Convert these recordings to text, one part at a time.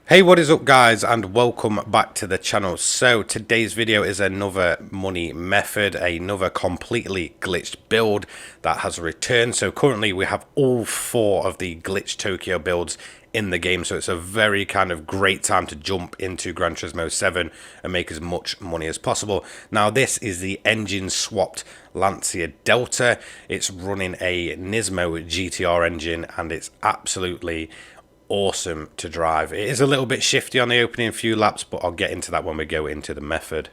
Hey, what is up guys, and welcome back to the channel. So today's video is another money method, another completely glitched build that has returned. So currently we have all four of the glitched Tokyo builds in the game, so it's a very kind of great time to jump into Gran Turismo 7 and make as much money as possible. Now this is the engine swapped Lancia Delta. It's running a Nismo GTR engine and it's absolutely awesome to drive. It is a little bit shifty on the opening few laps, but I'll get into that when we go into the method.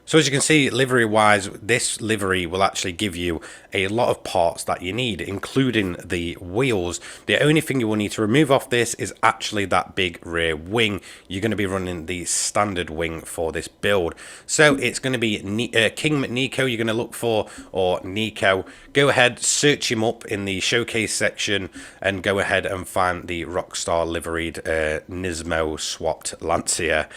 So as you can see, livery wise, this livery will actually give you a lot of parts that you need, including the wheels. The only thing you will need to remove off this is actually that big rear wing. You're going to be running the standard wing for this build. So it's going to be King McNico you're going to look for, or Nico. Go ahead, search him up in the showcase section and go ahead and find the Rockstar liveried Nismo swapped Lancia.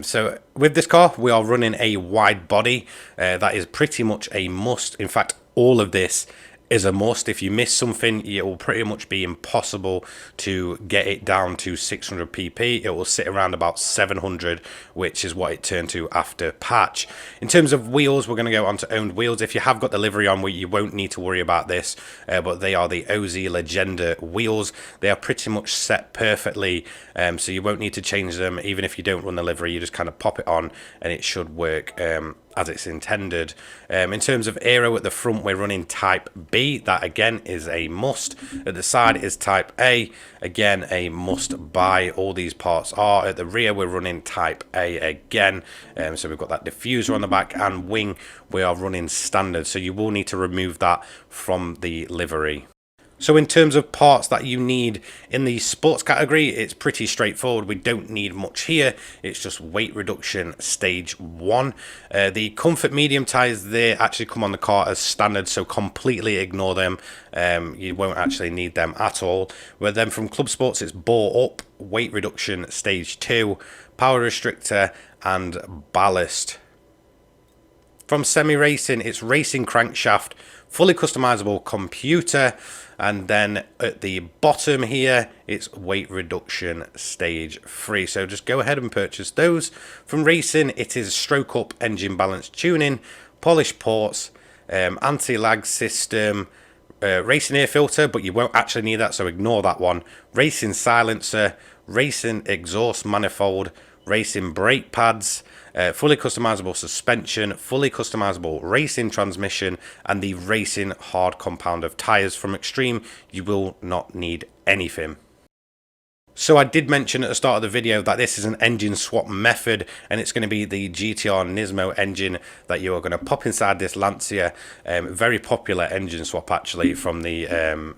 So with this car, we are running a wide body. That is pretty much a must. In fact, all of this is a must. If you miss something, it will pretty much be impossible to get it down to 600 pp. It will sit around about 700, which is what it turned to after patch. In terms of wheels, we're going to go on to owned wheels. If you have got the livery on, you won't need to worry about this, but they are the OZ Legenda wheels. They are pretty much set perfectly, so you won't need to change them. Even if you don't run the livery, you just kind of pop it on and it should work as it's intended. In terms of aero at the front, we're running type B. That again is a must. At the side is type A. Again, a must buy. All these parts are. At the rear, we're running type A again. So we've got that diffuser on the back, and wing, we are running standard. So you will need to remove that from the livery. So in terms of parts that you need in the sports category, it's pretty straightforward. We don't need much here. It's just weight reduction stage 1. The comfort medium tires, they actually come on the car as standard, so completely ignore them. You won't actually need them at all. But then from Club Sports, it's bore up, weight reduction stage 2, power restrictor and ballast. From semi-racing, it's racing crankshaft, fully customizable computer, and then at the bottom here, it's weight reduction stage 3. So just go ahead and purchase those. From racing, it is stroke up engine balance tuning, polished ports, anti-lag system, racing air filter, but you won't actually need that, so ignore that one. Racing silencer, racing exhaust manifold, racing brake pads, fully customizable suspension, fully customizable racing transmission, and the racing hard compound of tires. From Extreme, you will not need anything. So I did mention at the start of the video that this is an engine swap method, and it's going to be the GTR Nismo engine that you are going to pop inside this Lancia. Very popular engine swap actually from the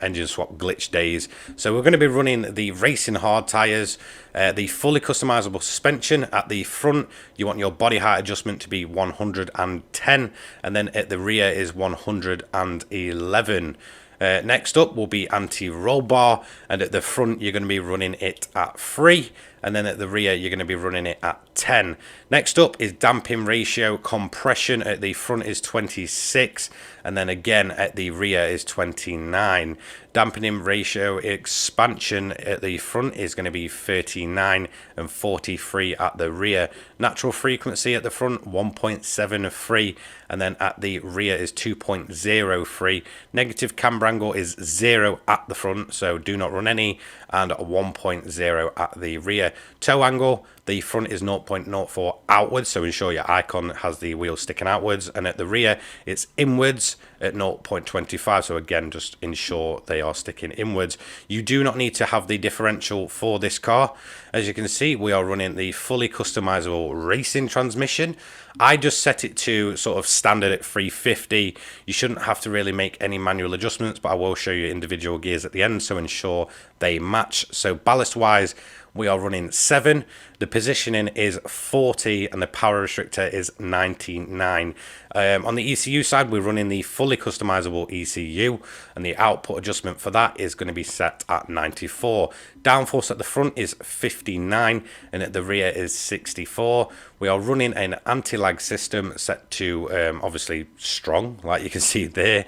engine swap glitch days. So we're going to be running the racing hard tires, the fully customizable suspension. At the front, you want your body height adjustment to be 110, and then at the rear is 111. Next up will be anti-roll bar, and at the front you're going to be running it at 3, and then at the rear you're going to be running it at 10. Next up is damping ratio. Compression at the front is 26, and then again at the rear is 29. Dampening ratio expansion at the front is going to be 39 and 43 at the rear. Natural frequency at the front 1.73, and then at the rear is 2.03. Negative camber angle is 0 at the front, so do not run any, and 1.0 at the rear. Toe angle, the front is 0.04 outwards, so ensure your icon has the wheel sticking outwards, and at the rear it's inwards at 0.25, so again just ensure they are sticking inwards. You do not need to have the differential for this car. As you can see, we are running the fully customizable racing transmission. I just set it to sort of standard at 350. You shouldn't have to really make any manual adjustments, but I will show you individual gears at the end, so ensure they match. So ballast wise, we are running 7, the positioning is 40, and the power restrictor is 99. On the ECU side, we're running the fully customizable ECU, and the output adjustment for that is going to be set at 94. Downforce at the front is 59 and at the rear is 64. We are running an anti-lag system set to obviously strong, like you can see there.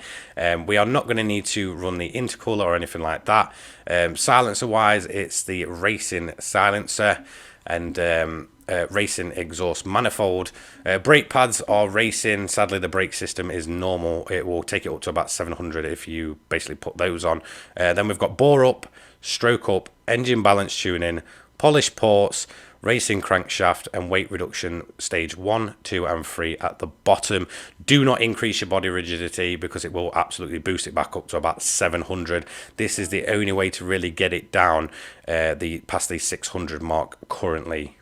We are not going to need to run the intercooler or anything like that. Silencer wise, it's the racing silencer and racing exhaust manifold. Brake pads are racing. Sadly, the brake system is normal. It will take it up to about 700 if you basically put those on. Then we've got bore up, stroke up, engine balance tuning, polished ports, racing crankshaft, and weight reduction stage 1, 2 and 3 at the bottom. Do not increase your body rigidity because it will absolutely boost it back up to about 700. This is the only way to really get it down past the 600 mark currently.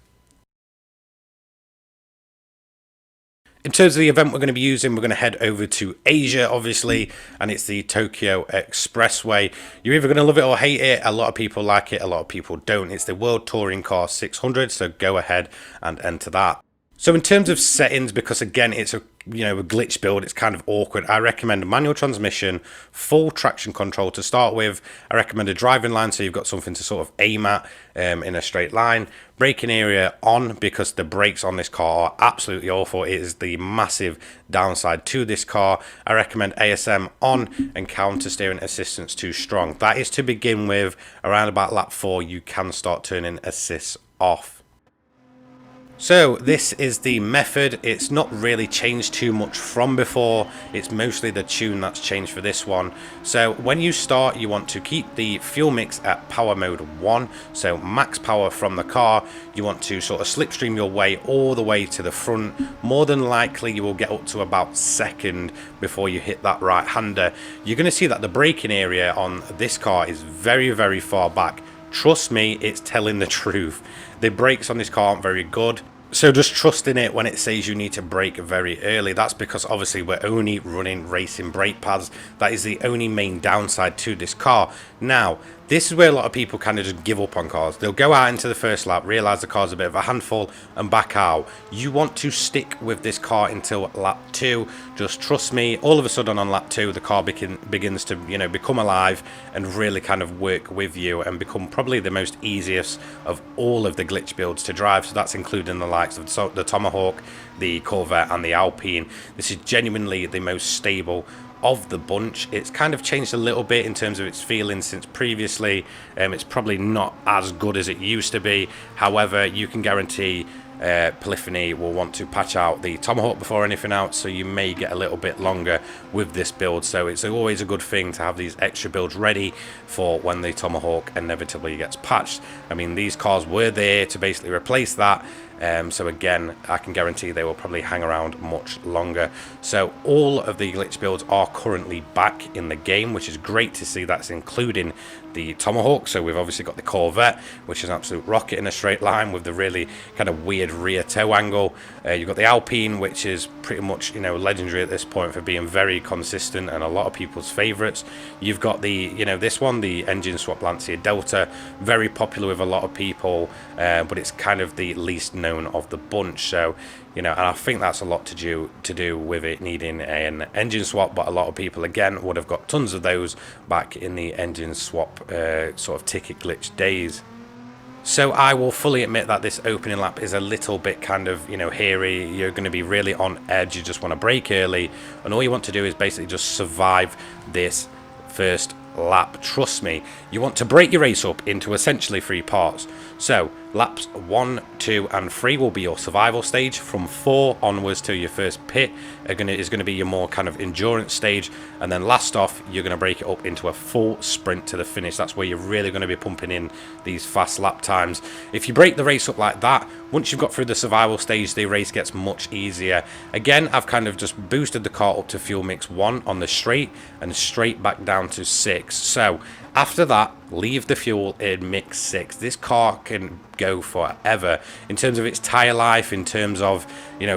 In terms of the event we're going to be using, we're going to head over to Asia, obviously, and it's the Tokyo Expressway. You're either going to love it or hate it. A lot of people like it, a lot of people don't. It's the World Touring Car 600, so go ahead and enter that. So in terms of settings, because again, it's a glitch build, it's kind of awkward. I recommend a manual transmission, full traction control to start with. I recommend a driving line so you've got something to sort of aim at in a straight line. Braking area on because the brakes on this car are absolutely awful. It is the massive downside to this car. I recommend ASM on and counter steering assistance to strong. That is to begin with. Around about lap 4, you can start turning assists off. So this is the method. It's not really changed too much from before. It's mostly the tune that's changed for this one. So when you start, you want to keep the fuel mix at power mode 1, so max power from the car. You want to sort of slipstream your way all the way to the front. More than likely you will get up to about second before you hit that right hander. You're going to see that the braking area on this car is very, very far back. Trust me, it's telling the truth. The brakes on this car aren't very good. So just trust in it when it says you need to brake very early. That's because obviously we're only running racing brake pads. That is the only main downside to this car. Now, this is where a lot of people kind of just give up on cars. They'll go out into the first lap, realise the car's a bit of a handful and back out. You want to stick with this car until lap 2. Just trust me, all of a sudden on lap 2, the car begins to, become alive and really kind of work with you and become probably the most easiest of all of the glitch builds to drive. So that's including the likes of the Tomahawk, the Corvette and the Alpine. This is genuinely the most stable of the bunch. It's kind of changed a little bit in terms of its feeling since previously. It's probably not as good as it used to be. However, you can guarantee Polyphony will want to patch out the Tomahawk before anything else, so you may get a little bit longer with this build. So it's always a good thing to have these extra builds ready for when the Tomahawk inevitably gets patched. I mean, these cars were there to basically replace that. So again, I can guarantee they will probably hang around much longer. So all of the glitch builds are currently back in the game, which is great to see. That's including the Tomahawk. So we've obviously got the Corvette, which is an absolute rocket in a straight line with the really kind of weird rear toe angle. You've got the Alpine, which is pretty much legendary at this point for being very consistent and a lot of people's favorites. You've got the this one, the engine swap Lancia Delta, very popular with a lot of people, but it's kind of the least known of the bunch. So and I think that's a lot to do with it needing an engine swap, but a lot of people again would have got tons of those back in the engine swap sort of ticket glitch days. So I will fully admit that this opening lap is a little bit kind of, hairy. You're going to be really on edge. You just want to brake early, and all you want to do is basically just survive this first lap. Trust me, you want to break your race up into essentially 3 parts. So laps 1, 2 and 3 will be your survival stage. From 4 onwards to your first pit is going to be your more kind of endurance stage, and then last off you're going to break it up into a full sprint to the finish. That's where you're really going to be pumping in these fast lap times. If you break the race up like that, once you've got through the survival stage, the race gets much easier. Again, I've kind of just boosted the car up to fuel mix 1 on the straight and straight back down to 6. So after that, leave the fuel in mix 6. This car can go forever in terms of its tire life, in terms of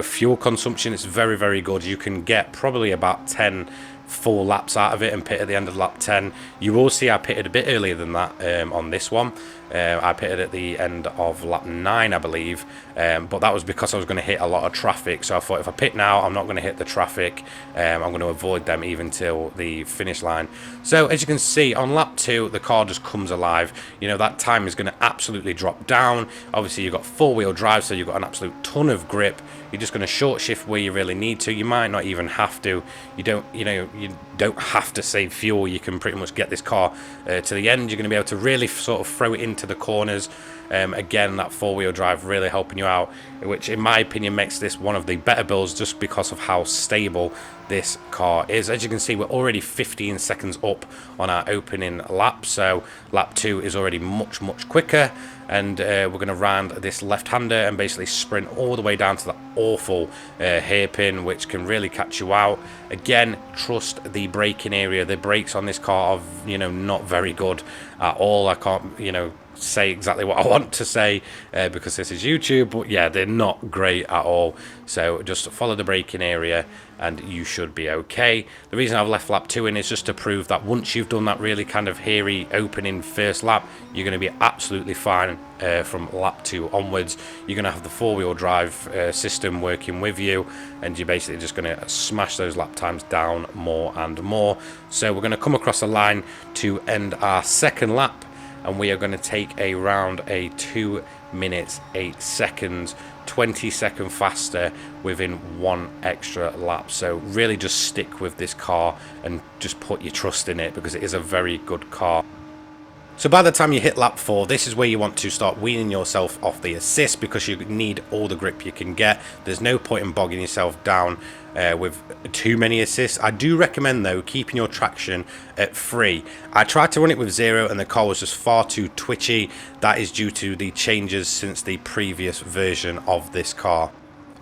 fuel consumption. It's very, very good. You can get probably about 10 full laps out of it and pit at the end of lap 10. You will see I pitted a bit earlier than that on this one. I pitted at the end of lap 9, I believe, but that was because I was going to hit a lot of traffic. So I thought if I pit now, I'm not going to hit the traffic. I'm going to avoid them even till the finish line. So as you can see, on lap 2, the car just comes alive. You know, that time is going to absolutely drop down. Obviously, you've got four-wheel drive, so you've got an absolute ton of grip. You're just going to short shift where you really need to. You might not even have to. You don't have to save fuel. You can pretty much get this car to the end. You're going to be able to really sort of throw it into the corners. Again, that four-wheel drive really helping you out, which in my opinion makes this one of the better builds just because of how stable this car is. As you can see, we're already 15 seconds up on our opening lap, so lap 2 is already much quicker, and we're going to round this left-hander and basically sprint all the way down to the awful hairpin, which can really catch you out. Again, trust the braking area. The brakes on this car are, not very good at all. I can't, say exactly what I want to say because this is YouTube, but yeah, they're not great at all. So just follow the braking area and you should be okay. The reason I've left lap 2 in is just to prove that once you've done that really kind of hairy opening first lap, you're going to be absolutely fine from lap 2 onwards. You're going to have the four-wheel drive system working with you, and you're basically just going to smash those lap times down more and more. So we're going to come across the line to end our second lap, and we are going to take around a 2 minutes 8 seconds, 20 seconds faster within one extra lap. So really just stick with this car and just put your trust in it, because it is a very good car. So by the time you hit lap 4, this is where you want to start weaning yourself off the assist, because you need all the grip you can get. There's no point in bogging yourself down with too many assists. I do recommend though keeping your traction at 3. I tried to run it with 0 and the car was just far too twitchy. That is due to the changes since the previous version of this car.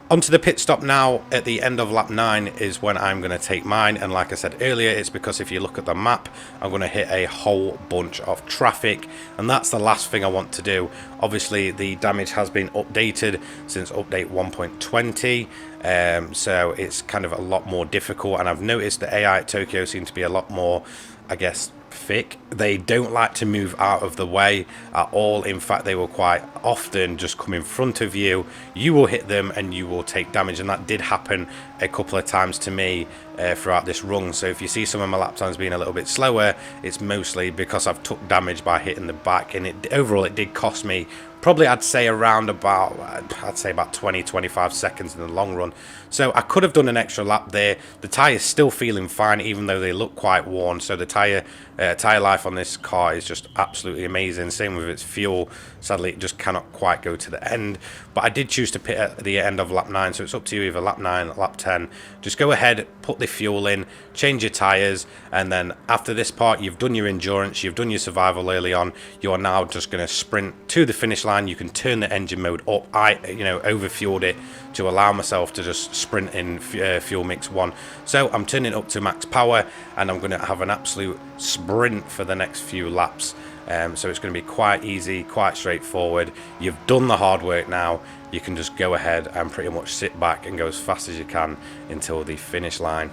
Onto the pit stop now. At the end of lap 9 is when I'm going to take mine, and like I said earlier, it's because if you look at the map, I'm going to hit a whole bunch of traffic, and that's the last thing I want to do. Obviously the damage has been updated since update 1.20, so it's kind of a lot more difficult, and I've noticed the AI at Tokyo seem to be a lot more, I guess, thick. They don't like to move out of the way at all. In fact, they will quite often just come in front of you. You will hit them and you will take damage, and that did happen a couple of times to me throughout this run. So if you see some of my lap times being a little bit slower, it's mostly because I've took damage by hitting the back, and overall it did cost me probably, I'd say around about 20-25 seconds in the long run. So I could have done an extra lap there. The tyre's still feeling fine, even though they look quite worn. So the tire life on this car is just absolutely amazing. Same with its fuel. Sadly, it just cannot quite go to the end. But I did choose to pit at the end of lap 9, so it's up to you, either lap 9, lap 10. Just go ahead, put the fuel in, change your tires, and then after this part, you've done your endurance, you've done your survival early on. You are now just going to sprint to the finish line. You can turn the engine mode up. I overfueled it to allow myself to just sprint in fuel mix 1. So I'm turning it up to max power, and I'm going to have an absolute sprint for the next few laps. So it's going to be quite easy, quite straightforward. You've done the hard work now. You can just go ahead and pretty much sit back and go as fast as you can until the finish line.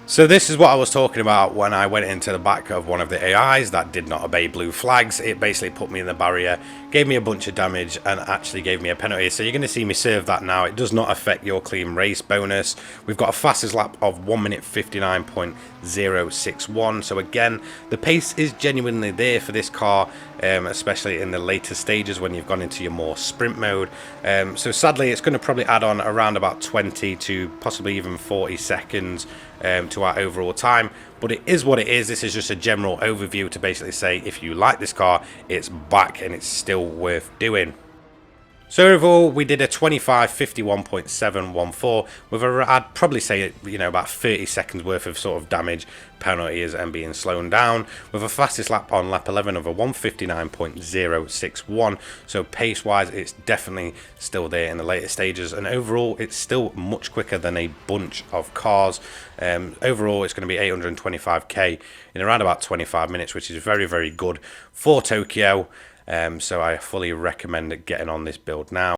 So this is what I was talking about when I went into the back of one of the AIs that did not obey blue flags. It basically put me in the barrier, gave me a bunch of damage, and actually gave me a penalty. So you're going to see me serve that now. It does not affect your clean race bonus. We've got a fastest lap of 1 minute 59.061. So again, the pace is genuinely there for this car, especially in the later stages when you've gone into your more sprint mode. So sadly, it's going to probably add on around about 20 to possibly even 40 seconds to our overall time, but it is what it is. This is just a general overview to basically say if you like this car, it's back and it's still worth doing. So overall, we did a 25.51.714 with I'd probably say, about 30 seconds worth of sort of damage, penalties, and being slowed down, with a fastest lap on lap 11 of a 159.061. So pace wise, it's definitely still there in the later stages, and overall it's still much quicker than a bunch of cars. Overall, it's going to be 825k in around about 25 minutes, which is very, very good for Tokyo. So I fully recommend getting on this build now.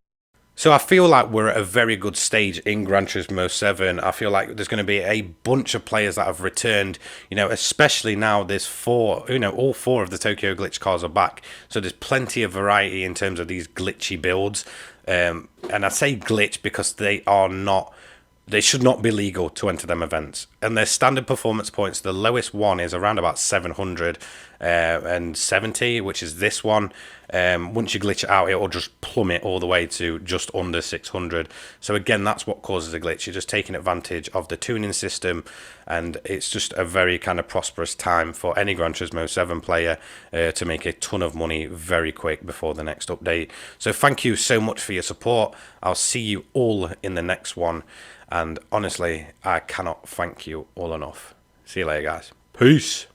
So I feel like we're at a very good stage in Gran Turismo 7. I feel like there's going to be a bunch of players that have returned, especially now there's four, all four of the Tokyo Glitch cars are back. So there's plenty of variety in terms of these glitchy builds. And I say glitch because they should not be legal to enter them events. And their standard performance points, the lowest one is around about 770, which is this one. Once you glitch it out, it will just plummet all the way to just under 600. So again, that's what causes a glitch. You're just taking advantage of the tuning system, and it's just a very kind of prosperous time for any Gran Turismo 7 player to make a ton of money very quick before the next update. So thank you so much for your support. I'll see you all in the next one. And honestly, I cannot thank you all enough. See you later, guys. Peace.